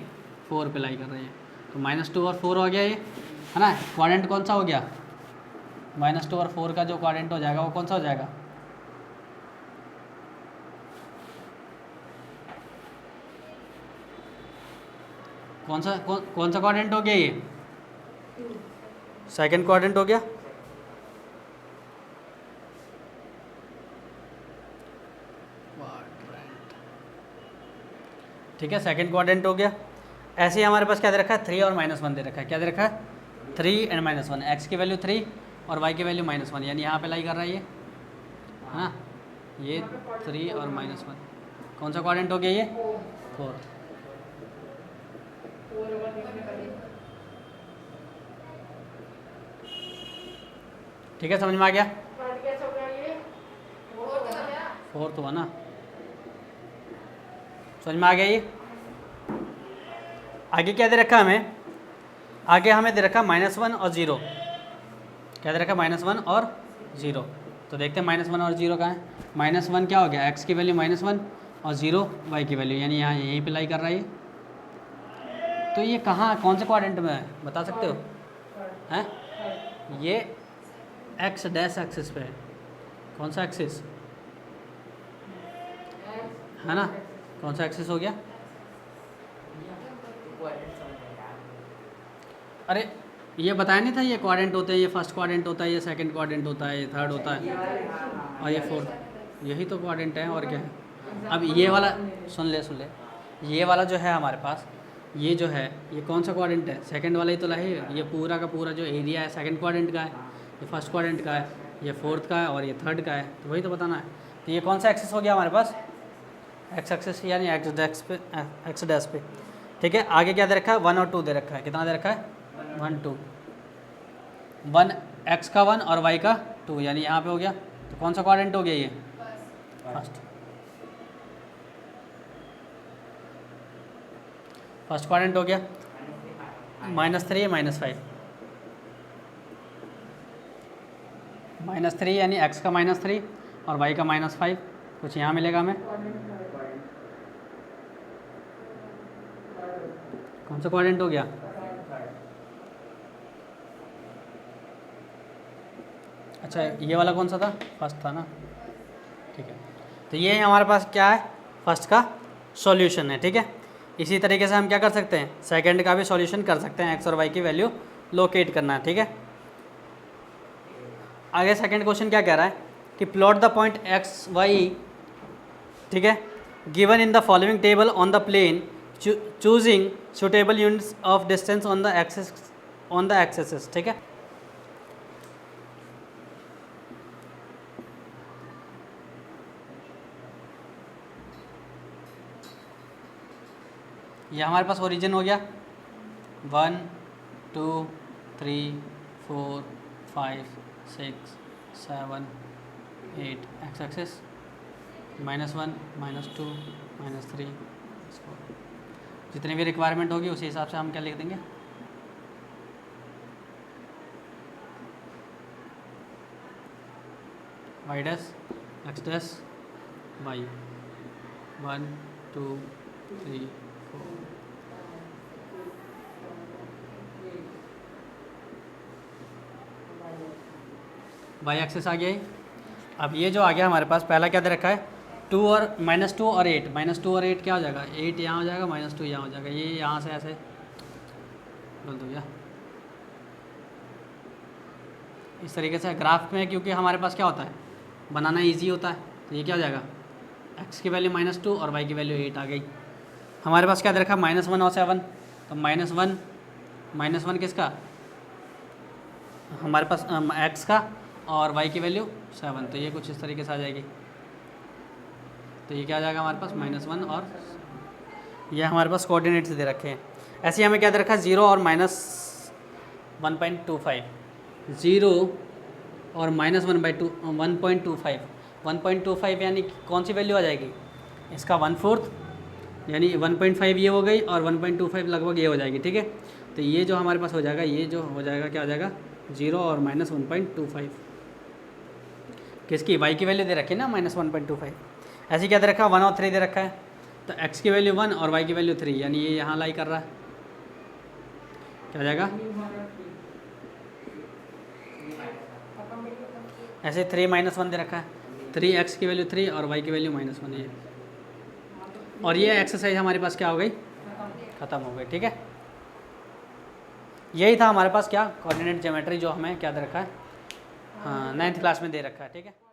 4 पे लाई कर रहे हैं, तो -2 और 4 हो गया ये, है ना। क्वाड्रेंट कौन सा हो गया, -2 और 4 का जो कोऑर्डिनेट हो जाएगा वो कौन सा हो जाएगा? कौन सा कोऑर्डिनेट हो गया ये? सेकंड कोऑर्डिनेट हो गया। ठीक है, सेकंड कोऑर्डिनेट हो गया। ऐसे ही हमारे पास क्या दे रखा है? 3 और -1 दे रखा है। क्या दे रखा है? 3 एंड -1। एक्स की वैल्यू 3 और वाई की वैल्यू -1, यानी यहाँ पे लाई कर रहा है ये, है ना? ये 3 और -1 कौन सा कोऑर्डिनेट हो गया ये? 4। ठीक है, समझ में आ गया? 4 तो है ना, समझ में आ गया ये? आगे क्या दे रखा है हमें? आगे हमें दे रखा -1 और 0। क्या दे रखा? -1 और 0। तो देखते हैं -1 और 0 कहाँ है। -1 क्या हो गया? एक्स की वैल्यू -1 और 0 वाई की वैल्यू, यानी यहाँ यहीं पे लाई कर रहा है ये। तो ये कहाँ, कौन से क्वाड्रेंट में है, बता सकते हो? हैं? ये एक्स डैश एक्सिस पे है। कौन सा एक्सिस है ना? कौन सा एक्सिस हो गया? अरे ये बताया नहीं था ये क्वाड्रेंट होते हैं, ये फर्स्ट क्वाड्रेंट होता है, ये सेकंड क्वाड्रेंट होता है, ये थर्ड होता है और ये फोर्थ। यही तो क्वाड्रेंट है और क्या है। अब ये वाला सुन ले, ये वाला जो है हमारे पास, ये जो है ये कौन सा क्वाड्रेंट है? सेकंड वाला ही तो है। ये पूरा का पूरा जो एरिया है सेकंड क्वाड्रेंट का है, ये फर्स्ट क्वाड्रेंट का है, ये फोर्थ का है और ये थर्ड का है। तो वही तो बताना है। तो ये कौन सा एक्सिस हो गया हमारे पास? एक्स एक्सिस, यानी एक्स डैश पे। ठीक है, आगे क्या दे रखा है? 1 और 2 दे रखा है। कितना दे रखा है? 1 2। 1 एक्स का 1 और वाई का 2, यानी यहाँ पे हो गया। तो कौन सा क्वाड्रेंट हो गया ये? फर्स्ट क्वाड्रेंट हो गया। -3 या -5? -3 यानी एक्स का -3 और वाई का -5। कुछ यहाँ मिलेगा हमें। कौन सा क्वाड्रेंट हो गया? अच्छा, ये वाला कौन सा था? फर्स्ट था ना। ठीक है, तो ये हमारे पास क्या है? फर्स्ट का सॉल्यूशन है। ठीक है, इसी तरीके से हम क्या कर सकते हैं? सेकंड का भी सॉल्यूशन कर सकते हैं। एक्स और वाई की वैल्यू लोकेट करना है। ठीक है, आगे सेकंड क्वेश्चन क्या कह रहा है कि plot the point X Y, ठीक है, given in the following table on the plane choosing suitable units of distance on the axes. ठीक है, ये हमारे पास ओरिजिन हो गया 1 2 3 4 5 6 7 8 एक्स एक्सिस, -1 -2 -3 4। जितनी भी रिक्वायरमेंट होगी उसी हिसाब से हम क्या लिख देंगे? Y dash x dash y 1 2 3 4। Y axis आ गया है। अब ये जो आ गया हमारे पास, पहला क्या दे रखा है? 2 और -2 और 8। -2 और 8 क्या हो जाएगा? 8 यहाँ हो जाएगा, -2 यहाँ हो जाएगा। ये यहाँ से ऐसे बोल दो क्या इस तरीके से ग्राफ में, क्योंकि हमारे पास क्या होता है, बनाना इजी होता है। तो ये क्या हो जाएगा? एक्स की वैल्यू -2 और वाई की वैल्यू 8 आ गई। हमारे पास क्या दे रखा है? -1 और 7। तो -1 किसका? हमारे पास एक्स का और वाई की वैल्यू 7। तो ये कुछ इस तरीके से आ जाएगी। तो ये क्या आ जाएगा हमारे पास? -1 और ये हमारे पास कोऑर्डिनेट्स दे रखे हैं। ऐसे ही हमें क्या दे रखा है? 0 और -1.25। 0 और -1.25। 1.25 यानी कौन सी वैल्यू आ जाएगी? इसका 1/4, यानी 1.5 ये हो गई और 1.25 लगभग ये हो जाएगी। ठीक है, तो ये जो हमारे पास हो जाएगा, ये जो हो जाएगा क्या हो जाएगा? 0 और -1.25। किसकी? वाई की वैल्यू दे रखी है ना -1.25। ऐसे क्या दे रखा है? 1 और 3 दे रखा है। तो एक्स की वैल्यू 1 और वाई की वैल्यू 3, यानी ये यहाँ लाई कर रहा है। क्या हो जाएगा? ऐसे 3 -1 दे रखा है, 3x की वैल्यू 3 और y की वैल्यू -1 है। और ये एक्सरसाइज हमारे पास क्या हो गई, ख़त्म हो गई। ठीक है, यही था हमारे पास क्या, कोऑर्डिनेट ज्योमेट्री, जो हमें क्या दे रखा है, हाँ 9th क्लास में दे रखा है। ठीक है।